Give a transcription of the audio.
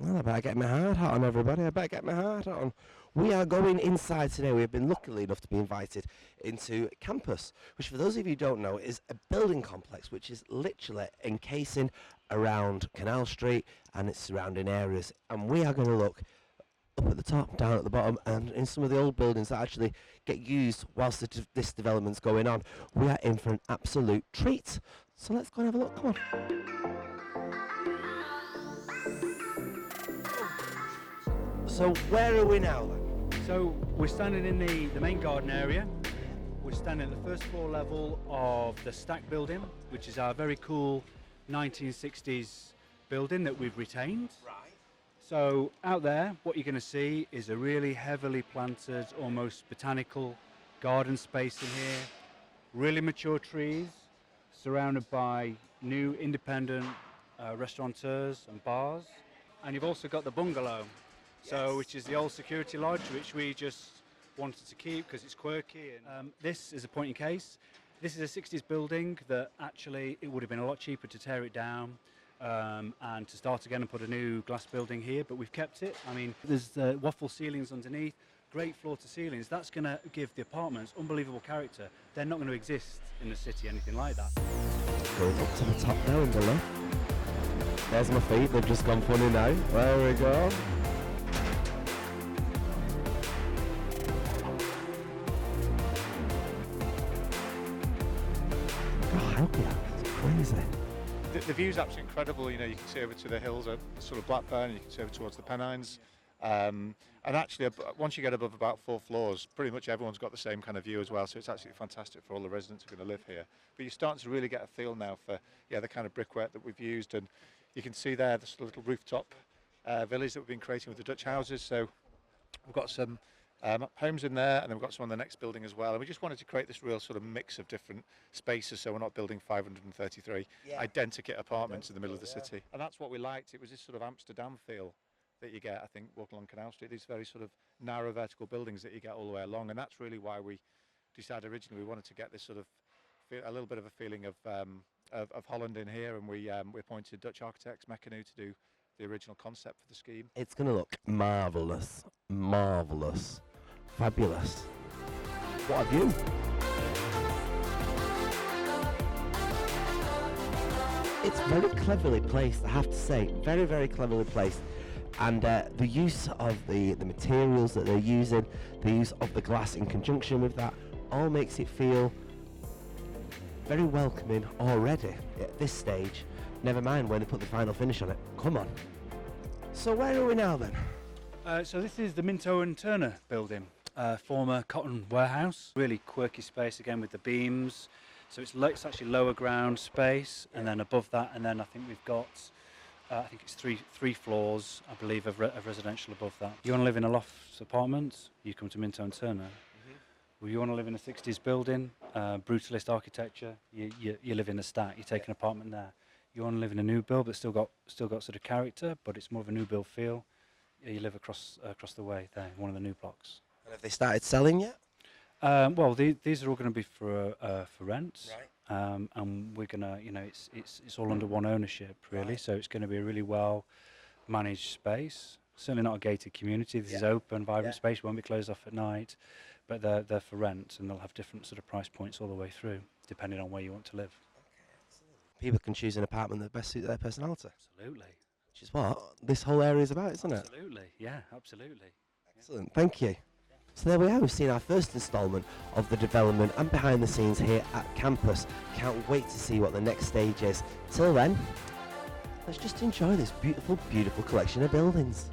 Well, I better get my heart out on, everybody. I better get my heart out on. We are going inside today. We have been lucky enough to be invited into Campus, which for those of you who don't know is a building complex which is literally encasing around Canal Street and its surrounding areas. And we are going to look up at the top, down at the bottom, and in some of the old buildings that actually get used whilst this development's going on. We are in for an absolute treat. So let's go and have a look. Come on. So where are we now then? So we're standing in the main garden area. We're standing at the first floor level of the Stack building, which is our very cool 1960s building that we've retained. Right. So out there, what you're going to see is a really heavily planted, almost botanical garden space in here. Really mature trees, surrounded by new independent restaurateurs and bars. And you've also got the bungalow. So, which is the old security lodge, which we just wanted to keep because it's quirky. And this is a point in case. This is a 60s building that actually it would have been a lot cheaper to tear it down and to start again and put a new glass building here, but we've kept it. I mean, there's waffle ceilings underneath, great floor to ceilings. That's going to give the apartments unbelievable character. They're not going to exist in the city, anything like that. Goes up to the top now and below. There's my feet, they've just gone funny now. There we go. It's crazy. The view's absolutely incredible. You know, you can see over to the hills at sort of Blackburn, and you can see over towards the Pennines. And actually, once you get above about 4 floors, pretty much everyone's got the same kind of view as well. So it's absolutely fantastic for all the residents who are going to live here. But you're starting to really get a feel now for the kind of brickwork that we've used, and you can see there this little rooftop village that we've been creating with the Dutch houses. So we've got some homes in there, and then we've got some on the next building as well. And we just wanted to create this real sort of mix of different spaces, so we're not building 533 identical apartments in the middle of the city. And that's what we liked. It was this sort of Amsterdam feel that you get, I think, walking along Canal Street. These very sort of narrow vertical buildings that you get all the way along, and that's really why we decided originally we wanted to get this sort of a little bit of a feeling of Holland in here, and we appointed Dutch architects Meccanu to do the original concept for the scheme. It's going to look marvellous, marvellous, fabulous. What a view! It's very cleverly placed, I have to say, very, very cleverly placed. And the use of the materials that they're using, the use of the glass in conjunction with that, all makes it feel very welcoming already at this stage. Never mind when they put the final finish on it. Come on. So where are we now then? So this is the Minto and Turner building, former cotton warehouse. Really quirky space again with the beams. So it's actually lower ground space, and then above that, and then I think we've got, I think it's three floors, I believe, of residential above that. You want to live in a loft apartment, you come to Minto and Turner. Well, you want to live in a 60s building, brutalist architecture, you live in the Stack, you take an apartment there. You want to live in a new build but still got sort of character, but it's more of a new build feel. You live across the way there, one of the new blocks. And have they started selling yet? Well, these are all going to be for rent, Right. and we're gonna, it's all under one ownership really. Right. So it's going to be a really well managed space. Certainly not a gated community. This is open, vibrant space. Won't be closed off at night, but they're for rent, and they'll have different sort of price points all the way through, depending on where you want to live. People can choose an apartment that best suits their personality. Absolutely. Which is what this whole area is about, isn't it? Absolutely. Yeah, absolutely. Excellent, thank you. So there we are, we've seen our first instalment of the development and behind the scenes here at Campus. Can't wait to see what the next stage is. Till then, let's just enjoy this beautiful, beautiful collection of buildings.